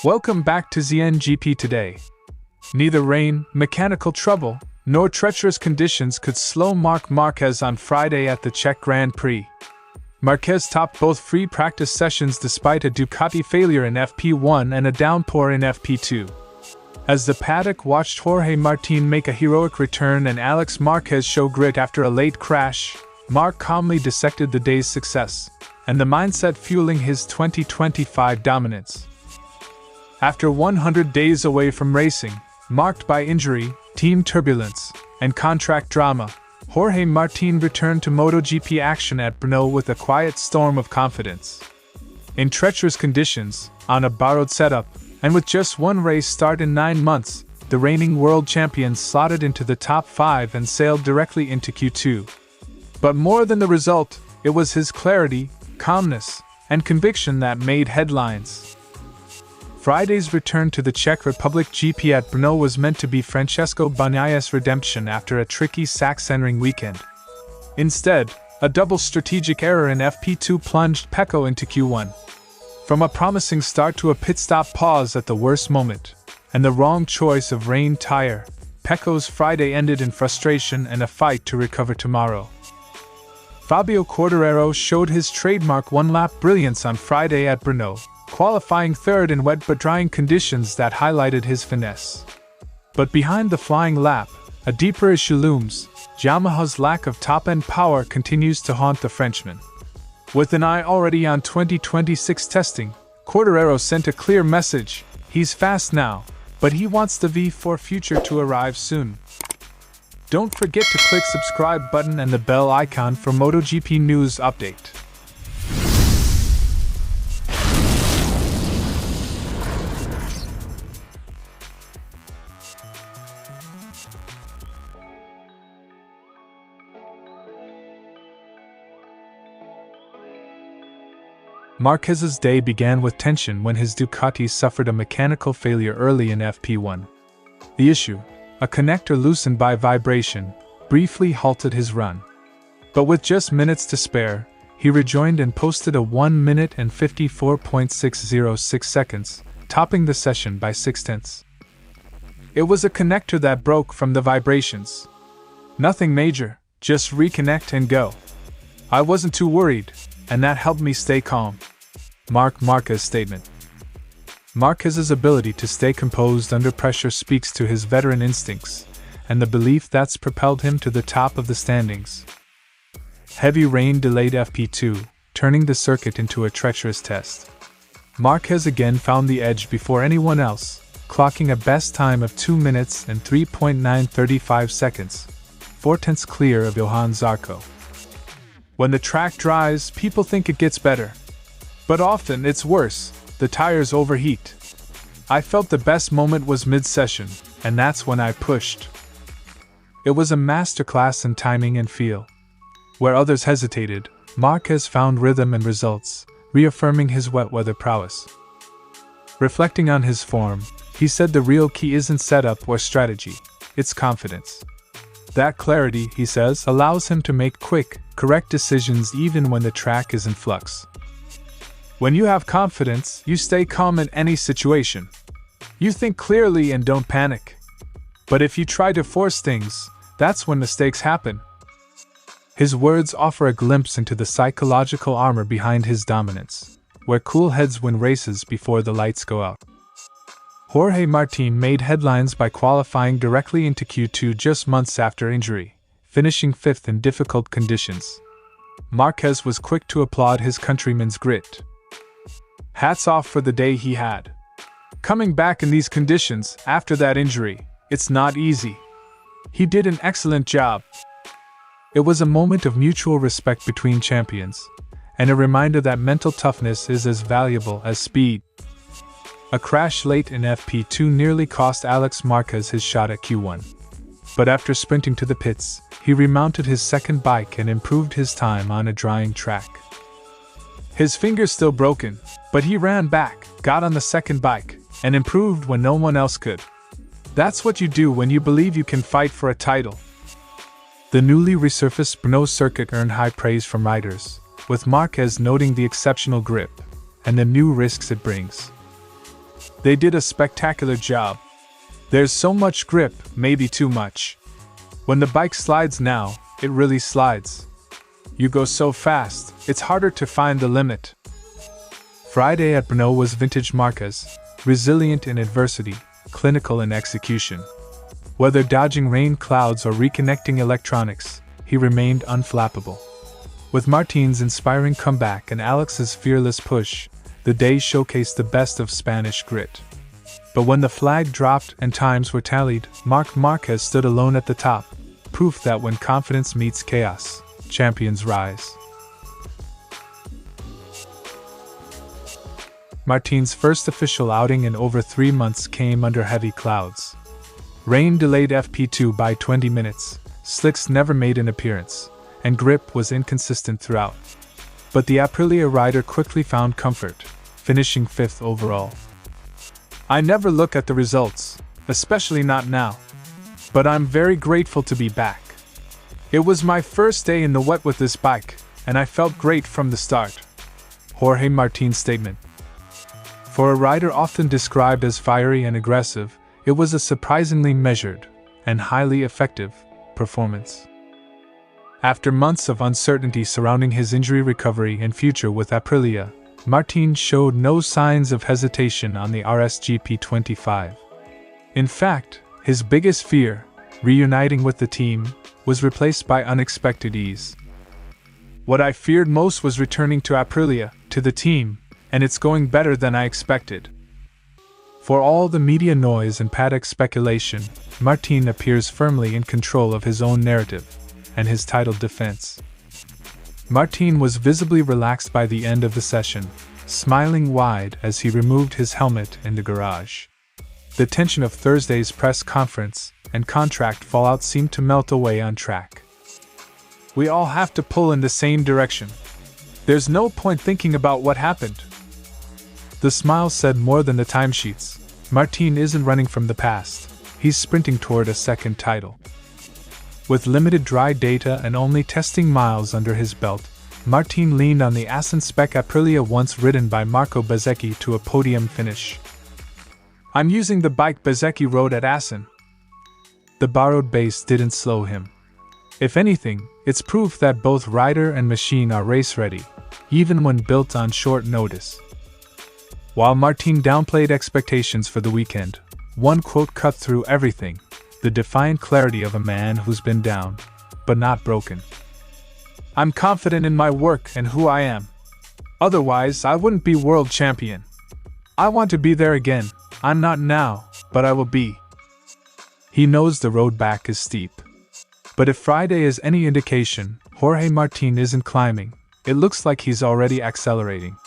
Welcome back to ZNGP today. Neither rain, mechanical trouble, nor treacherous conditions could slow Marc Márquez on Friday at the Czech Grand Prix. Marquez topped both free practice sessions despite a Ducati failure in FP1 and a downpour in FP2. As the paddock watched Jorge Martin make a heroic return and Alex Márquez show grit after a late crash, Marc calmly dissected the day's success, and the mindset fueling his 2025 dominance. After 100 days away from racing, marked by injury, team turbulence, and contract drama, Jorge Martin returned to MotoGP action at Brno with a quiet storm of confidence. In treacherous conditions, on a borrowed setup, and with just one race start in 9 months, the reigning world champion slotted into the top 5 and sailed directly into Q2. But more than the result, it was his clarity, calmness, and conviction that made headlines. Friday's return to the Czech Republic GP at Brno was meant to be Francesco Bagnaia's redemption after a tricky sack-centering weekend. Instead, a double strategic error in FP2 plunged Pecco into Q1. From a promising start to a pit stop pause at the worst moment, and the wrong choice of rain tire, Pecco's Friday ended in frustration and a fight to recover tomorrow. Fabio Quartararo showed his trademark one-lap brilliance on Friday at Brno, qualifying third in wet but drying conditions that highlighted his finesse. But behind the flying lap, a deeper issue looms. Yamaha's lack of top-end power continues to haunt the Frenchman. With an eye already on 2026 testing, Quartararo sent a clear message: he's fast now, but he wants the V4 future to arrive soon. Don't forget to click subscribe button and the bell icon for MotoGP news update. Marquez's day began with tension when his Ducati suffered a mechanical failure early in FP1. The issue, a connector loosened by vibration, briefly halted his run. But with just minutes to spare, he rejoined and posted a 1 minute and 54.606 seconds, topping the session by 0.6. It was a connector that broke from the vibrations. Nothing major, just reconnect and go. I wasn't too worried, and that helped me stay calm. Marc Márquez statement. Marquez's ability to stay composed under pressure speaks to his veteran instincts, and the belief that's propelled him to the top of the standings. Heavy rain delayed FP2, turning the circuit into a treacherous test. Marquez again found the edge before anyone else, clocking a best time of 2 minutes and 3.935 seconds, 4/10 clear of Johann Zarco. When the track dries, people think it gets better. But often it's worse, the tires overheat. I felt the best moment was mid-session, and that's when I pushed. It was a masterclass in timing and feel. Where others hesitated, Marquez found rhythm and results, reaffirming his wet weather prowess. Reflecting on his form, he said the real key isn't setup or strategy, it's confidence. That clarity, he says, allows him to make quick, correct decisions even when the track is in flux. When you have confidence, you stay calm in any situation. You think clearly and don't panic. But if you try to force things, that's when mistakes happen. His words offer a glimpse into the psychological armor behind his dominance, where cool heads win races before the lights go out. Jorge Martin made headlines by qualifying directly into Q2 just months after injury, finishing 5th in difficult conditions. Marquez was quick to applaud his countryman's grit. Hats off for the day he had. Coming back in these conditions after that injury, it's not easy. He did an excellent job. It was a moment of mutual respect between champions, and a reminder that mental toughness is as valuable as speed. A crash late in FP2 nearly cost Alex Márquez his shot at Q1. But after sprinting to the pits, he remounted his second bike and improved his time on a drying track. His finger's still broken, but he ran back, got on the second bike, and improved when no one else could. That's what you do when you believe you can fight for a title. The newly resurfaced Brno circuit earned high praise from riders, with Marquez noting the exceptional grip and the new risks it brings. They did a spectacular job. There's so much grip, maybe too much. When the bike slides now, it really slides. You go so fast, it's harder to find the limit. Friday at Brno was vintage Marquez, resilient in adversity, clinical in execution. Whether dodging rain clouds or reconnecting electronics, he remained unflappable. With Martin's inspiring comeback and Alex's fearless push, the day showcased the best of Spanish grit. But when the flag dropped and times were tallied, Marc Márquez stood alone at the top, proof that when confidence meets chaos, champions rise. Martin's first official outing in over 3 months came under heavy clouds. Rain delayed FP2 by 20 minutes, slicks never made an appearance, and grip was inconsistent throughout. But the Aprilia rider quickly found comfort, finishing 5th overall. I never look at the results, especially not now. But I'm very grateful to be back. It was my first day in the wet with this bike, and I felt great from the start. Jorge Martin's statement. For a rider often described as fiery and aggressive, it was a surprisingly measured and highly effective performance. After months of uncertainty surrounding his injury recovery and future with Aprilia, Martin showed no signs of hesitation on the RSGP 25. In fact, his biggest fear, reuniting with the team, was replaced by unexpected ease. What I feared most was returning to Aprilia, to the team, and it's going better than I expected. For all the media noise and paddock speculation, Martin appears firmly in control of his own narrative and his title defense. Martin was visibly relaxed by the end of the session, smiling wide as he removed his helmet in the garage. The tension of Thursday's press conference and contract fallout seemed to melt away on track. We all have to pull in the same direction. There's no point thinking about what happened. The smile said more than the timesheets. Martin isn't running from the past. He's sprinting toward a second title. With limited dry data and only testing miles under his belt, Martin leaned on the Assen-spec Aprilia once ridden by Marco Bezzecchi to a podium finish. I'm using the bike Bezzecchi rode at Assen. The borrowed base didn't slow him. If anything, it's proof that both rider and machine are race-ready, even when built on short notice. While Martin downplayed expectations for the weekend, one quote cut through everything: the defiant clarity of a man who's been down, but not broken. I'm confident in my work and who I am. Otherwise, I wouldn't be world champion. I want to be there again. I'm not now, but I will be. He knows the road back is steep. But if Friday is any indication, Jorge Martin isn't climbing. It looks like he's already accelerating.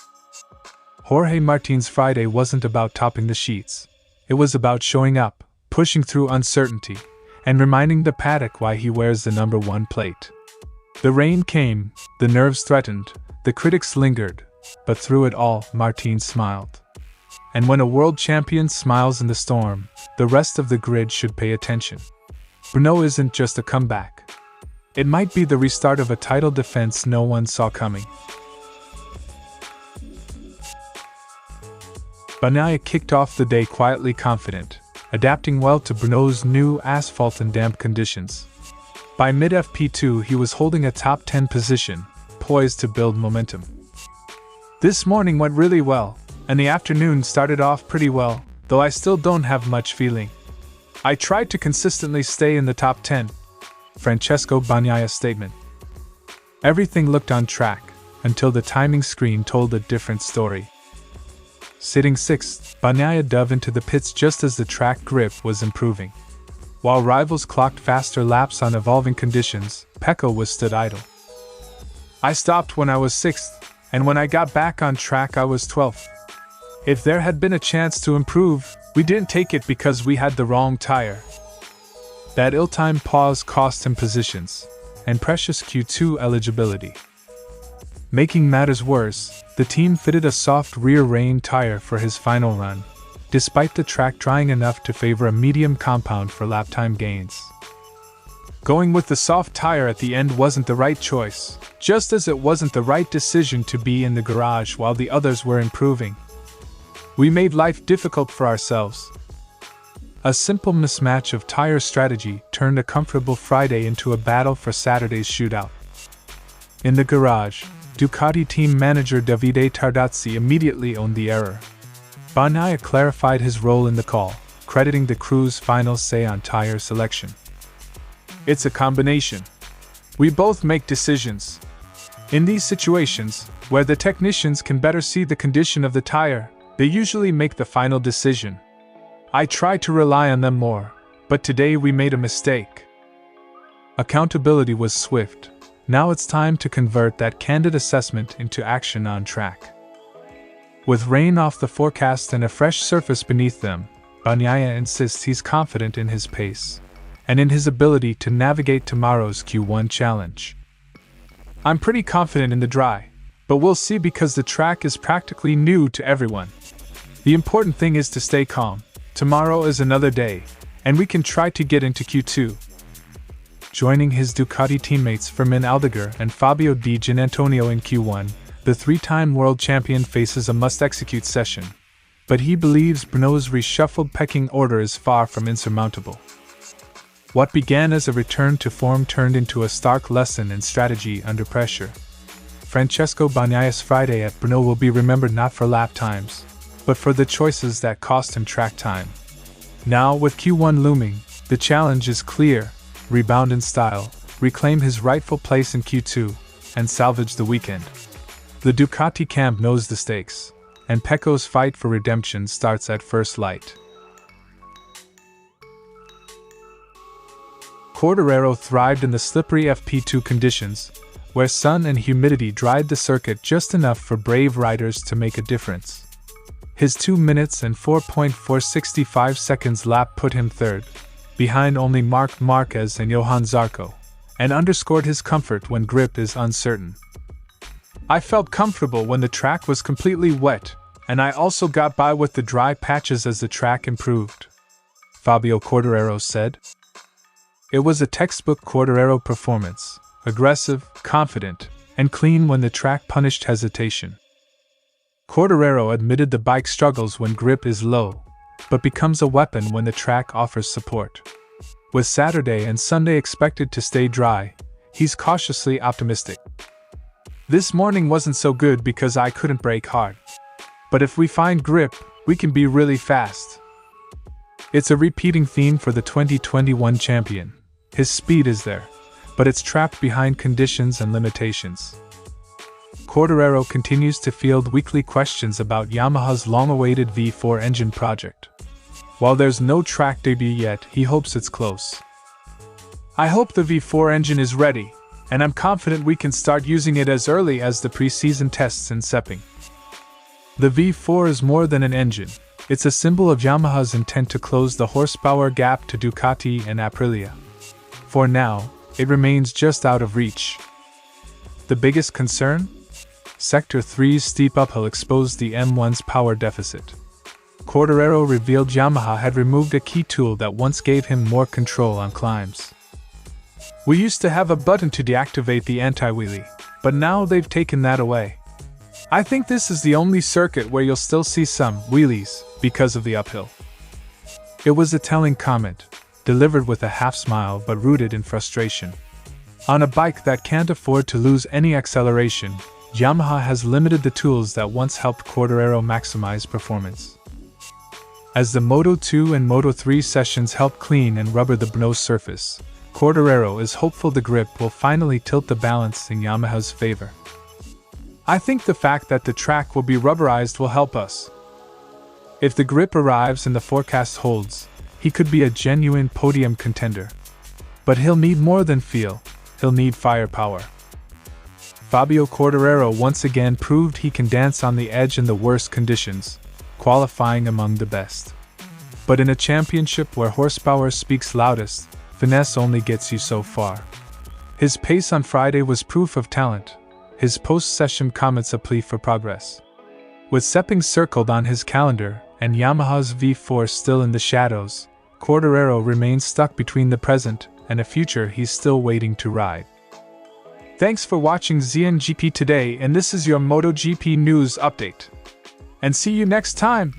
Jorge Martin's Friday wasn't about topping the sheets. It was about showing up, pushing through uncertainty, and reminding the paddock why he wears the number 1 plate. The rain came, the nerves threatened, the critics lingered, but through it all, Martin smiled. And when a world champion smiles in the storm, the rest of the grid should pay attention. Brno isn't just a comeback. It might be the restart of a title defense no one saw coming. Bagnaia kicked off the day quietly confident, adapting well to Brno's new asphalt and damp conditions. By mid-FP2 he was holding a top 10 position, poised to build momentum. This morning went really well, and the afternoon started off pretty well, though I still don't have much feeling. I tried to consistently stay in the top 10. Francesco Bagnaia's statement. Everything looked on track, until the timing screen told a different story. Sitting 6th, Bagnaia dove into the pits just as the track grip was improving. While rivals clocked faster laps on evolving conditions, Pecco was stood idle. I stopped when I was 6th, and when I got back on track I was 12th. If there had been a chance to improve, we didn't take it because we had the wrong tire. That ill-timed pause cost him positions, and precious Q2 eligibility. Making matters worse, the team fitted a soft rear rain tire for his final run, despite the track drying enough to favor a medium compound for lap time gains. Going with the soft tire at the end wasn't the right choice, just as it wasn't the right decision to be in the garage while the others were improving. We made life difficult for ourselves. A simple mismatch of tire strategy turned a comfortable Friday into a battle for Saturday's shootout. In the garage, Ducati team manager Davide Tardazzi immediately owned the error. Bagnaia clarified his role in the call, crediting the crew's final say on tire selection. It's a combination. We both make decisions. In these situations, where the technicians can better see the condition of the tire, they usually make the final decision. I try to rely on them more, but today we made a mistake. Accountability was swift. Now it's time to convert that candid assessment into action on track. With rain off the forecast and a fresh surface beneath them, Bagnaia insists he's confident in his pace and in his ability to navigate tomorrow's Q1 challenge. I'm pretty confident in the dry, but we'll see because the track is practically new to everyone. The important thing is to stay calm. Tomorrow is another day, and we can try to get into Q2. Joining his Ducati teammates Fermin Aldeguer and Fabio Di Gianantonio in Q1, the three-time world champion faces a must-execute session, but he believes Brno's reshuffled pecking order is far from insurmountable. What began as a return to form turned into a stark lesson in strategy under pressure. Francesco Bagnaia's Friday at Brno will be remembered not for lap times, but for the choices that cost him track time. Now, with Q1 looming, the challenge is clear: rebound in style, reclaim his rightful place in Q2, and salvage the weekend. The Ducati camp knows the stakes, and Pecco's fight for redemption starts at first light. Quartararo thrived in the slippery FP2 conditions, where sun and humidity dried the circuit just enough for brave riders to make a difference. His 2 minutes and 4.465 seconds lap put him third, behind only Marc Márquez and Johann Zarco, and underscored his comfort when grip is uncertain. I felt comfortable when the track was completely wet, and I also got by with the dry patches as the track improved, Fabio Quartararo said. It was a textbook Quartararo performance, aggressive, confident, and clean when the track punished hesitation. Quartararo admitted the bike struggles when grip is low, but becomes a weapon when the track offers support. With Saturday and Sunday expected to stay dry, he's cautiously optimistic. This morning wasn't so good because I couldn't brake hard. But if we find grip, we can be really fast. It's a repeating theme for the 2021 champion. His speed is there, but it's trapped behind conditions and limitations. Quartararo continues to field weekly questions about Yamaha's long-awaited V4 engine project. While there's no track debut yet, he hopes it's close. I hope the V4 engine is ready, and I'm confident we can start using it as early as the pre-season tests in Sepang. The V4 is more than an engine. It's a symbol of Yamaha's intent to close the horsepower gap to Ducati and Aprilia. For now, it remains just out of reach. The biggest concern? Sector 3's steep uphill exposed the M1's power deficit. Quartararo revealed Yamaha had removed a key tool that once gave him more control on climbs. We used to have a button to deactivate the anti-wheelie, but now they've taken that away. I think this is the only circuit where you'll still see some wheelies because of the uphill. It was a telling comment, delivered with a half smile but rooted in frustration. On a bike that can't afford to lose any acceleration, Yamaha has limited the tools that once helped Quartararo maximize performance. As the Moto2 and Moto3 sessions help clean and rubber the Brno surface, Quartararo is hopeful the grip will finally tilt the balance in Yamaha's favor. I think the fact that the track will be rubberized will help us. If the grip arrives and the forecast holds, he could be a genuine podium contender. But he'll need more than feel, he'll need firepower. Fabio Quartararo once again proved he can dance on the edge in the worst conditions, qualifying among the best. But in a championship where horsepower speaks loudest, finesse only gets you so far. His pace on Friday was proof of talent, his post-session comments a plea for progress. With Sepang circled on his calendar and Yamaha's V4 still in the shadows, Quartararo remains stuck between the present and a future he's still waiting to ride. Thanks for watching ZNGP today, and this is your MotoGP news update. And see you next time!